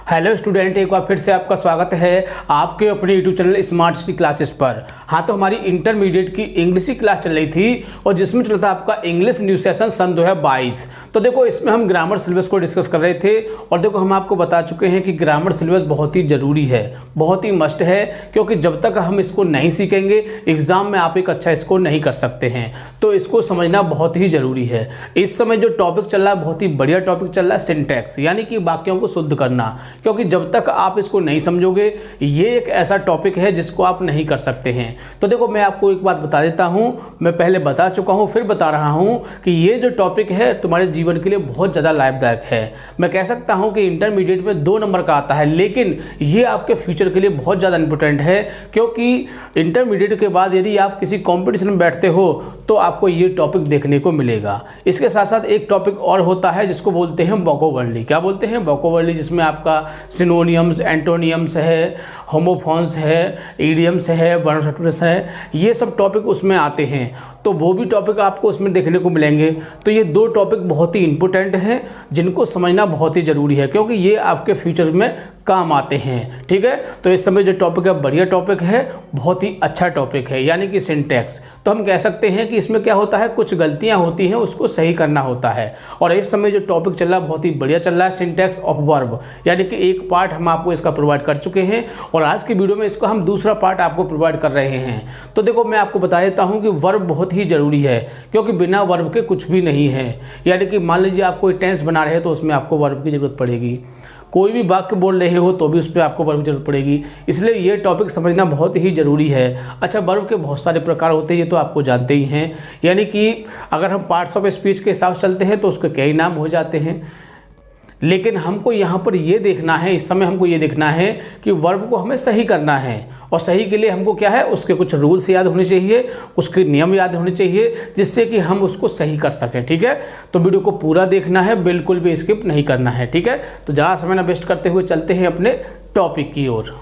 Hello student, एक बार फिर से आपका स्वागत है आपके अपने YouTube channel smart study classes पर। हाँ, तो हमारी इंटरमीडिएट की इंग्लिश की क्लास चल रही थी और जिसमें चल रहा था आपका इंग्लिश न्यू सेशन सन 2022। तो देखो, इसमें हम ग्रामर सिलेबस को डिस्कस कर रहे थे और देखो हम आपको बता चुके हैं कि ग्रामर सिलेबस बहुत ही ज़रूरी है, बहुत ही मस्ट है, क्योंकि जब तक हम इसको नहीं सीखेंगे एग्जाम में आप एक अच्छा स्कोर नहीं कर सकते हैं। तो इसको समझना बहुत ही ज़रूरी है। इस समय जो टॉपिक चल रहा है बहुत ही बढ़िया टॉपिक चल रहा है, सिंटैक्स यानी कि वाक्यों को शुद्ध करना, क्योंकि जब तक आप इसको नहीं समझोगे ये एक ऐसा टॉपिक है जिसको आप नहीं कर सकते हैं। तो देखो, मैं आपको एक बात बता देता हूं, मैं पहले बता चुका हूं फिर बता रहा हूं कि ये जो टॉपिक है तुम्हारे जीवन के लिए बहुत ज़्यादा लाभदायक है। मैं कह सकता हूं कि इंटरमीडिएट में 2 नंबर का आता है, लेकिन ये आपके फ्यूचर के लिए बहुत ज़्यादा इंपॉर्टेंट है, क्योंकि इंटरमीडिएट के बाद यदि आप किसी कॉम्पिटिशन में बैठते हो तो आपको ये टॉपिक देखने को मिलेगा। इसके साथ साथ एक टॉपिक और होता है जिसको बोलते हैं वोकैबुलरी। क्या बोलते हैं? वोकैबुलरी, जिसमें आपका सिनोनियम्स, एंटोनियम्स है, होमोफोन्स है, इडियम्स है, वर्णमाला है, ये सब टॉपिक उसमें आते हैं। तो वो भी टॉपिक आपको उसमें देखने को मिलेंगे। तो ये 2 टॉपिक बहुत ही इंपॉर्टेंट हैं जिनको समझना बहुत ही ज़रूरी है, क्योंकि ये आपके फ्यूचर में काम आते हैं। ठीक है, तो इस समय जो टॉपिक है बढ़िया टॉपिक है, बहुत ही अच्छा टॉपिक है, यानी कि सिंटैक्स। तो हम कह सकते हैं कि इसमें क्या होता है, कुछ गलतियां होती हैं उसको सही करना होता है। और इस समय जो टॉपिक चल रहा है बहुत ही बढ़िया चल रहा है, सिंटैक्स ऑफ वर्ब, यानी कि एक पार्ट हम आपको इसका प्रोवाइड कर चुके हैं और आज की वीडियो में इसका हम दूसरा पार्ट आपको प्रोवाइड कर रहे हैं। तो देखो, मैं आपको बता देता हूँ कि वर्ब बहुत ही ज़रूरी है, क्योंकि बिना वर्ब के कुछ भी नहीं है। यानी कि मान लीजिए आप कोई टेंस बना रहे हैं तो उसमें आपको वर्ब की ज़रूरत पड़ेगी, कोई भी वाक्य बोल रहे हो तो भी उस पर आपको वर्ब की जरूरत पड़ेगी, इसलिए ये टॉपिक समझना बहुत ही ज़रूरी है। अच्छा, वर्ब के बहुत सारे प्रकार होते हैं, ये तो आपको जानते ही हैं। यानी कि अगर हम पार्ट्स ऑफ स्पीच के हिसाब से चलते हैं तो उसके कई नाम हो जाते हैं, लेकिन हमको यहाँ पर ये देखना है, इस समय हमको ये देखना है कि वर्ब को हमें सही करना है। और सही के लिए हमको क्या है, उसके कुछ रूल्स याद होने चाहिए, उसके नियम याद होने चाहिए, जिससे कि हम उसको सही कर सकें। ठीक है, तो वीडियो को पूरा देखना है, बिल्कुल भी स्किप नहीं करना है। ठीक है, तो ज़्यादा समय ना वेस्ट करते हुए चलते हैं अपने टॉपिक की ओर।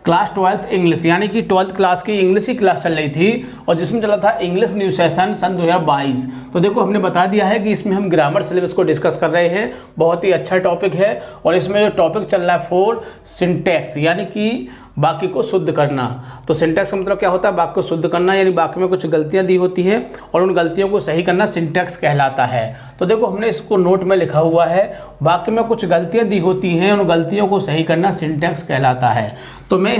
क्लास 12th इंग्लिश, यानी कि 12th क्लास की इंग्लिश की क्लास चल रही थी और जिसमें चला था इंग्लिश न्यू सेशन सन 2022। तो देखो, हमने बता दिया है कि इसमें हम ग्रामर सिलेबस को डिस्कस कर रहे हैं, बहुत ही अच्छा टॉपिक है। और इसमें जो टॉपिक चल रहा है 4 सिंटैक्स, यानी कि वाक्य को शुद्ध करना। तो सिंटैक्स का मतलब क्या होता है, वाक्य को शुद्ध करना, यानी वाक्य में कुछ गलतियां दी होती हैं और उन गलतियों को सही करना सिंटैक्स कहलाता है। तो देखो, हमने इसको नोट में लिखा हुआ है, वाक्य में कुछ गलतियां दी होती हैं, उन गलतियों को सही करना सिंटैक्स कहलाता है। तो मैं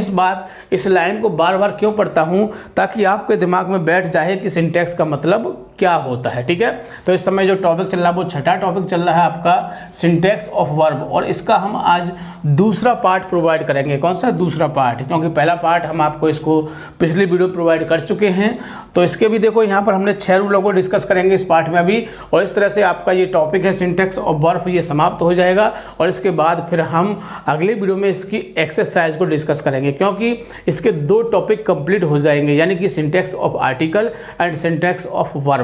इस लाइन को बार बार क्यों पढ़ता हूं, ताकि आपके दिमाग में बैठ जाए कि सिंटैक्स का मतलब क्या होता है। ठीक है, तो इस समय जो टॉपिक चल रहा है वो छठा टॉपिक चल रहा है आपका सिंटैक्स ऑफ वर्ब, और इसका हम आज दूसरा पार्ट प्रोवाइड करेंगे। कौन सा? दूसरा पार्ट, क्योंकि पहला पार्ट हम आपको इसको पिछली वीडियो प्रोवाइड कर चुके हैं। तो इसके भी देखो, यहाँ पर हमने 6 रूलों को डिस्कस करेंगे इस पार्ट में अभी, और इस तरह से आपका ये टॉपिक है सिंटैक्स ऑफ वर्ब, ये समाप्त हो जाएगा। और इसके बाद फिर हम अगली वीडियो में इसकी एक्सरसाइज को डिस्कस करेंगे, क्योंकि इसके 2 टॉपिक कंप्लीट हो जाएंगे, यानी कि syntax of article and syntax of verb.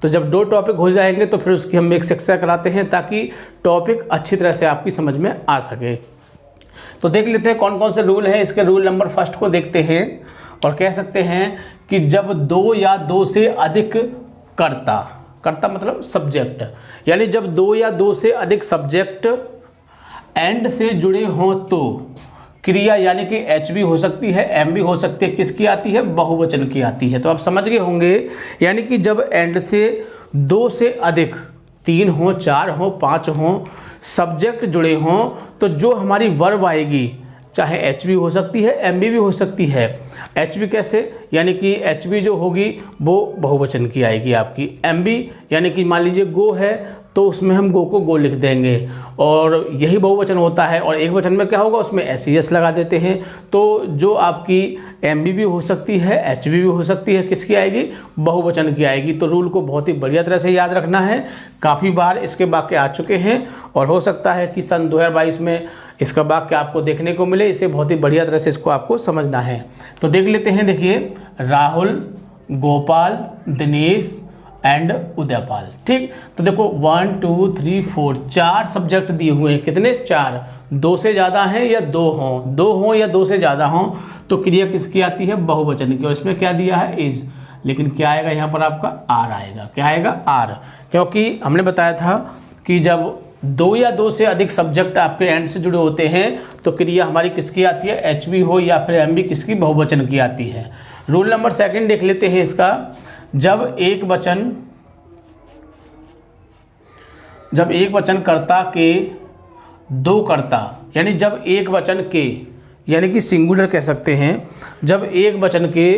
तो जब 2 टॉपिक हो जाएंगे तो फिर उसकी हम एक्सरसाइज कराते हैं, ताकि टॉपिक अच्छी तरह से आपकी समझ में आ सके। तो देख लेते हैं कौन कौन से रूल हैं। इसके रूल नंबर फर्स्ट को देखते हैं और कह सकते हैं कि जब 2 या 2 से अधिक कर्ता मतलब सब्जेक्ट, यानी जब 2 या 2 से अधिक सब्जेक्ट एंड से जुड़े हों तो क्रिया, यानी कि एच भी हो सकती है, एम भी हो सकती है, किसकी आती है? बहुवचन की आती है। तो आप समझ गए होंगे, यानी कि जब एंड से 2 से अधिक, 3 हो, 4 हो, 5 हो सब्जेक्ट जुड़े हों तो जो हमारी वर्ब आएगी, चाहे एच बी हो सकती है, एम बी हो सकती है। एच बी कैसे? यानी कि एच बी जो होगी वो बहुवचन की आएगी आपकी। एम बी यानी कि मान लीजिए गो है तो उसमें हम गो को गो लिख देंगे, और यही बहुवचन होता है। और एक वचन में क्या होगा, उसमें एस लगा देते हैं। तो जो आपकी एम बी हो सकती है, एच बी हो सकती है, किसकी आएगी? बहुवचन की आएगी। तो रूल को बहुत ही बढ़िया तरह से याद रखना है, काफ़ी बार इसके वाक्य आ चुके हैं और हो सकता है कि सन 2022 में इसका वाक्य आपको देखने को मिले। इसे बहुत ही बढ़िया तरह से इसको आपको समझना है। तो देख लेते हैं, देखिए, राहुल, गोपाल, दिनेश एंड उदयपाल। ठीक, तो देखो 1 2 3 4 4 सब्जेक्ट दिए हुए हैं। कितने? 4। 2 से ज़्यादा हैं या 2 हों या 2 से ज़्यादा हों तो क्रिया किसकी आती है? बहुवचन की। और इसमें क्या दिया है? इज। लेकिन क्या आएगा यहाँ पर? आपका आर आएगा। क्या आएगा? आर। क्योंकि हमने बताया था कि जब दो या दो से अधिक सब्जेक्ट आपके एंड से जुड़े होते हैं तो क्रिया हमारी किसकी आती है, HV हो या फिर MV किसकी, बहुवचन की आती है। रूल नंबर 2 देख लेते हैं इसका। जब एक वचन कर्ता के दो कर्ता, यानी जब एक वचन के, यानी कि सिंगुलर कह सकते हैं, जब एक वचन के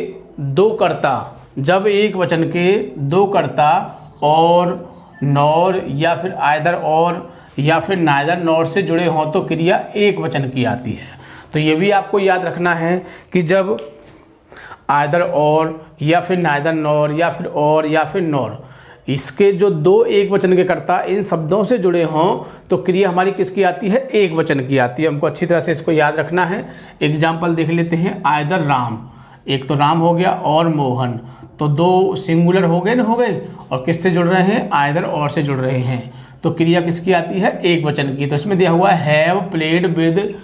दो कर्ता और नॉर या फिर आइदर और या फिर नाइदर नॉर से जुड़े हों तो क्रिया एक वचन की आती है। तो ये भी आपको याद रखना है कि जब आइदर और या फिर नाइदर नॉर या फिर और या फिर नॉर, इसके जो दो एक वचन के कर्ता इन शब्दों से जुड़े हों तो क्रिया हमारी किसकी आती है, एक वचन की आती है। हमको अच्छी तरह से इसको याद रखना है। एग्जाम्पल देख लेते हैं। आइदर राम, एक तो राम हो गया, और मोहन, तो दो सिंगुलर हो गए और किससे जुड़ रहे हैं, आइदर और से जुड़ रहे हैं, तो क्रिया किसकी आती है, एक वचन की। तो इसमें दिया हुआ है have played with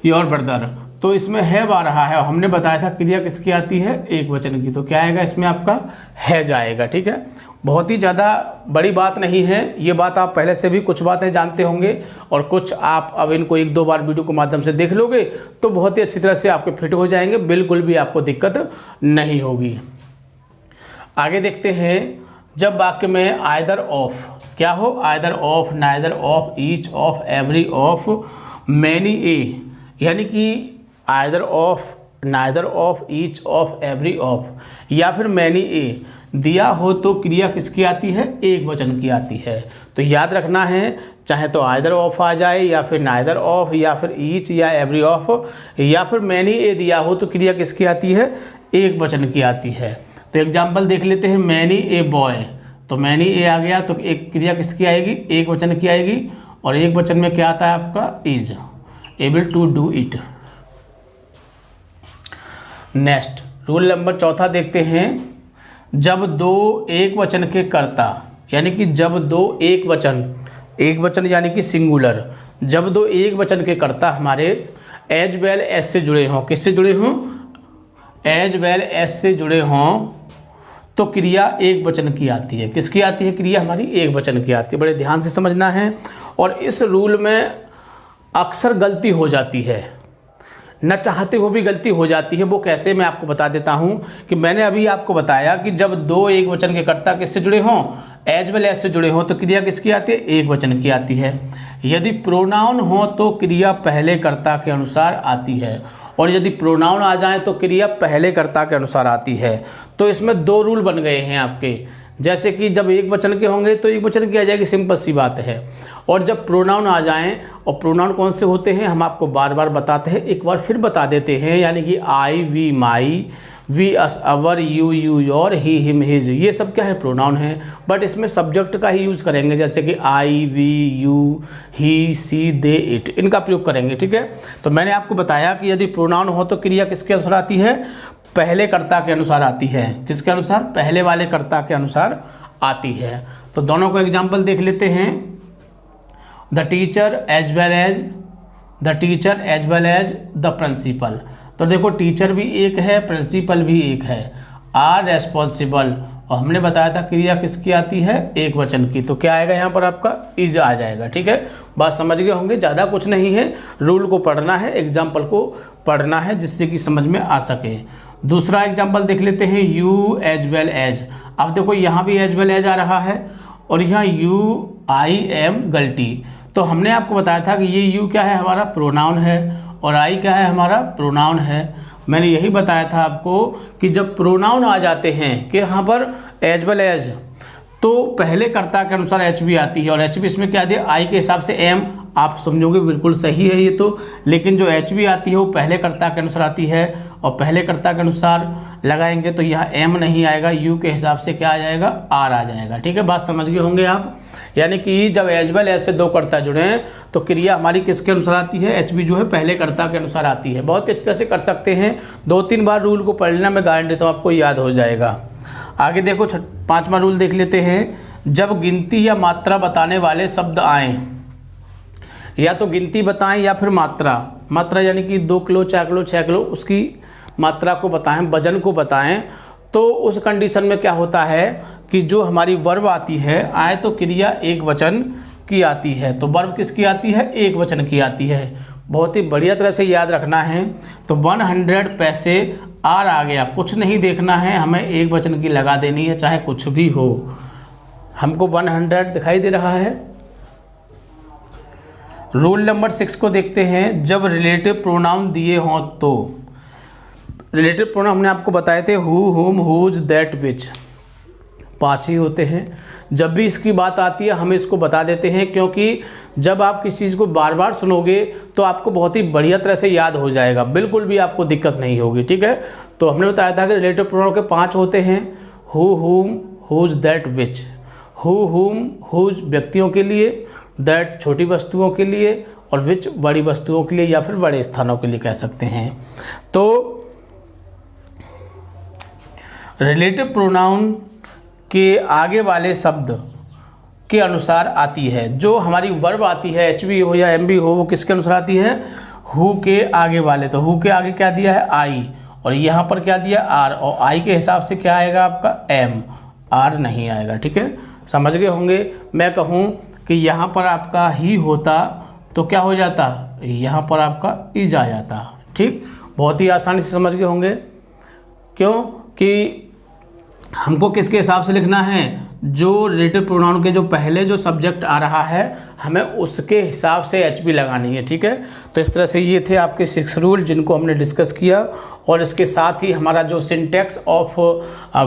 your brother, तो इसमें हैव आ रहा है और हमने बताया था क्रिया किसकी आती है, एक वचन की, तो क्या आएगा इसमें आपका हैज आएगा। ठीक है, बहुत ही ज़्यादा बड़ी बात नहीं है ये बात, आप पहले से भी कुछ बातें जानते होंगे और कुछ आप अब इनको 1-2 बार वीडियो के माध्यम से देख लोगे तो बहुत ही अच्छी तरह से आपके फिट हो जाएंगे, बिल्कुल भी आपको दिक्कत नहीं होगी। आगे देखते हैं। जब वाक्य में आइदर ऑफ क्या हो, either of, neither of, each of, every of, many a, यानी कि either of, neither of, each of, every of या फिर मैनी ए दिया हो तो क्रिया किसकी आती है, एक वचन की आती है। तो याद रखना है, चाहे तो आइदर ऑफ आ जाए या फिर नाइदर ऑफ या फिर ईच या एवरी ऑफ या फिर मैनी ए दिया हो तो क्रिया किसकी आती है, एक वचन की आती है। तो एग्जाम्पल देख लेते हैं। मैनी ए बॉय, तो मैनी ए आ गया तो एक क्रिया किसकी आएगी, एक वचन की आएगी, और एक वचन में क्या आता है आपका, is able to do it. Next rule number 4 देखते हैं। जब दो एक वचन के कर्ता, यानी कि जब दो एक वचन यानी कि सिंगुलर, जब दो एक वचन के कर्ता हमारे एज वेल एस से जुड़े हों, किससे जुड़े हों, एज वेल एस से जुड़े हों तो क्रिया एक वचन की आती है। किसकी आती है, क्रिया हमारी एक वचन की आती है। बड़े ध्यान से समझना है। और इस रूल में अक्सर गलती हो जाती है, न चाहते हुए भी गलती हो जाती है। वो कैसे, मैं आपको बता देता हूं कि मैंने अभी आपको बताया कि जब दो एक वचन के कर्ता किससे जुड़े हों, एज वेल एस से जुड़े हों तो क्रिया किसकी आती है, एक वचन की आती है। यदि प्रोनाउन हो तो क्रिया पहले कर्ता के अनुसार आती है, और यदि प्रोनाउन आ जाए तो क्रिया पहले कर्ता के अनुसार आती है। तो इसमें 2 रूल बन गए हैं आपके, जैसे कि जब एक वचन के होंगे तो एक वचन की आ जाएगी, सिंपल सी बात है। और जब प्रोनाउन आ जाएं, और प्रोनाउन कौन से होते हैं हम आपको बार बार बताते हैं, एक बार फिर बता देते हैं, यानी कि I, we, my, we, us, our, you, your, he, him, his, ये सब क्या है, प्रोनाउन है। बट इसमें सब्जेक्ट का ही यूज़ करेंगे, जैसे कि I, we, you, he, she, they, it, इनका प्रयोग करेंगे। ठीक है, तो मैंने आपको बताया कि यदि प्रोनाउन हो तो क्रिया किसके अनुसार आती है, पहले कर्ता के अनुसार आती है। किसके अनुसार, पहले वाले कर्ता के अनुसार आती है। तो दोनों को एग्जाम्पल देख लेते हैं। The teacher as well as the principal, तो देखो टीचर भी एक है, प्रिंसिपल भी एक है। आर रेस्पॉन्सिबल, और हमने बताया था क्रिया किसकी आती है, एक वचन की, तो क्या आएगा यहाँ पर आपका, इज आ जाएगा। ठीक है, बात समझ गए होंगे, ज़्यादा कुछ नहीं है, रूल को पढ़ना है, एग्जाम्पल को पढ़ना है जिससे कि समझ में आ सके। दूसरा एग्जाम्पल देख लेते हैं। यू एज वेल एज, अब देखो यहाँ भी एज वेल एज आ रहा है और यहाँ यू आई एम गलती, तो हमने आपको बताया था कि ये यू क्या है, हमारा प्रोनाउन है, और आई क्या है, हमारा प्रोनाउन है। मैंने यही बताया था आपको कि जब प्रोनाउन आ जाते हैं कि यहाँ पर एज वेल एज, तो पहले कर्ता के अनुसार एच बी आती है, और एच बी इसमें क्या दिया, आई के हिसाब से एम, आप समझोगे बिल्कुल सही है ये तो, लेकिन जो एच बी आती है वो पहले कर्ता के अनुसार आती है, और पहले कर्ता के अनुसार लगाएंगे तो यहाँ एम नहीं आएगा, यू के हिसाब से क्या आ जाएगा, आर आ जाएगा। ठीक है, बात समझ गए होंगे आप। यानी कि जब एज वेल एज से दो कर्ता जुड़े हैं तो क्रिया हमारी किसके अनुसार आती है, एच बी जो है पहले कर्ता के अनुसार आती है। बहुत इस तरह से कर सकते हैं, 2-3 बार रूल को पढ़ लेना, मैं गारंटी देता हूँ आपको याद हो जाएगा। आगे देखो 5वां रूल देख लेते हैं। जब गिनती या मात्रा बताने वाले शब्द आएँ, या तो गिनती बताएं या फिर मात्रा यानी कि 2 किलो, 4 किलो, 6 किलो, उसकी मात्रा को बताएं, वजन को बताएं, तो उस कंडीशन में क्या होता है कि जो हमारी वर्ब आती है, आए तो क्रिया एक वचन की आती है। तो वर्ब किसकी आती है? एक वचन की आती है। बहुत ही बढ़िया तरह से याद रखना है। तो 100 पैसे आर आ गया, कुछ नहीं देखना है, हमें एक वचन की लगा देनी है, चाहे कुछ भी हो। हमको 100 दिखाई दे रहा है। रूल नंबर 6 को देखते हैं। जब रिलेटिव प्रोनाउन दिए हों तो, रिलेटिव प्रोनाउन हमने आपको बताए थे हु, हुम, हुज, दैट, विच, 5 ही होते हैं। जब भी इसकी बात आती है हम इसको बता देते हैं, क्योंकि जब आप किसी चीज़ को बार बार सुनोगे तो आपको बहुत ही बढ़िया तरह से याद हो जाएगा, बिल्कुल भी आपको दिक्कत नहीं होगी। ठीक है, तो हमने बताया था कि रिलेटिव प्रोनाउन के 5 होते हैं। हु, हुम, हुज, दैट, विच। हु, हुम, हुज व्यक्तियों के लिए, दैट छोटी वस्तुओं के लिए, और विच बड़ी वस्तुओं के लिए या फिर बड़े स्थानों के लिए कह सकते हैं। तो रिलेटिव प्रोनाउन के आगे वाले शब्द के अनुसार आती है। जो हमारी वर्ब आती है, एच बी हो या एम बी हो, वो किसके अनुसार आती है? हु के आगे वाले। तो हु के आगे क्या दिया है? आई, और यहाँ पर क्या दिया? आर, और आई के हिसाब से क्या आएगा आपका? एम, आर नहीं आएगा। ठीक है, समझ गए होंगे। मैं कहूँ कि यहाँ पर आपका ही होता तो क्या हो जाता? यहाँ पर आपका इज आ जाता। ठीक, बहुत ही आसानी से समझ गए होंगे। क्यों कि हमको किसके हिसाब से लिखना है? जो रिलेटिव प्रोनाउन के जो पहले जो सब्जेक्ट आ रहा है हमें उसके हिसाब से एच बी लगानी है। ठीक है, तो इस तरह से ये थे आपके 6 रूल जिनको हमने डिस्कस किया, और इसके साथ ही हमारा जो सिंटैक्स ऑफ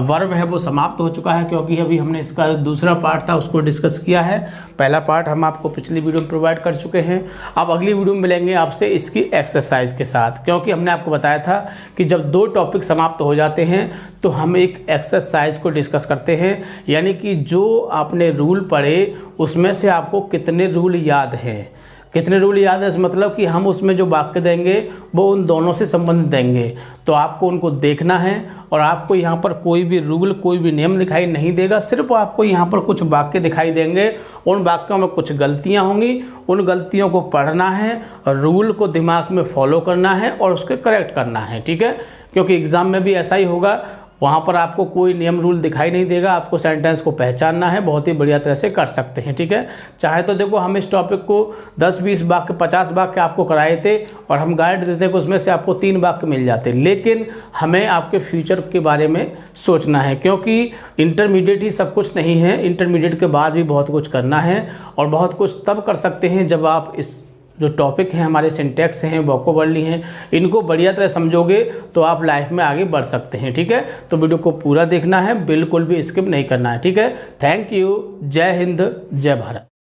वर्ब है वो समाप्त हो चुका है, क्योंकि अभी हमने इसका दूसरा पार्ट था उसको डिस्कस किया है। पहला पार्ट हम आपको पिछली वीडियो में प्रोवाइड कर चुके हैं। अब अगली वीडियो में मिलेंगे आपसे इसकी एक्सरसाइज के साथ, क्योंकि हमने आपको बताया था कि जब 2 टॉपिक समाप्त हो जाते हैं तो हम एक एक्सरसाइज को डिस्कस करते हैं, यानी कि जो आपने रूल पढ़े उसमें से आपको कितने रूल याद हैं। कितने रूल याद है, इस मतलब कि हम उसमें जो वाक्य देंगे वो उन दोनों से संबंधित देंगे, तो आपको उनको देखना है। और आपको यहाँ पर कोई भी रूल, कोई भी नियम दिखाई नहीं देगा, सिर्फ आपको यहाँ पर कुछ वाक्य दिखाई देंगे। उन वाक्यों में कुछ गलतियाँ होंगी, उन गलतियों को पढ़ना है, रूल को दिमाग में फॉलो करना है और उसके करेक्ट करना है। ठीक है, क्योंकि एग्ज़ाम में भी ऐसा ही होगा, वहाँ पर आपको कोई नियम रूल दिखाई नहीं देगा, आपको सेंटेंस को पहचानना है, बहुत ही बढ़िया तरह से कर सकते हैं। ठीक है, चाहे तो देखो हम इस टॉपिक को 10-20 वाक्य 50 वाक्य आपको कराए थे और हम गाइड देते कि उसमें से आपको 3 वाक्य मिल जाते, लेकिन हमें आपके फ्यूचर के बारे में सोचना है, क्योंकि इंटरमीडिएट ही सब कुछ नहीं है, इंटरमीडिएट के बाद भी बहुत कुछ करना है। और बहुत कुछ तब कर सकते हैं जब आप इस जो टॉपिक हैं हमारे सिंटैक्स हैं, वोकैबुलरी हैं, इनको बढ़िया तरह समझोगे तो आप लाइफ में आगे बढ़ सकते हैं। ठीक है, तो वीडियो को पूरा देखना है, बिल्कुल भी स्किप नहीं करना है। ठीक है, थैंक यू, जय हिंद, जय भारत।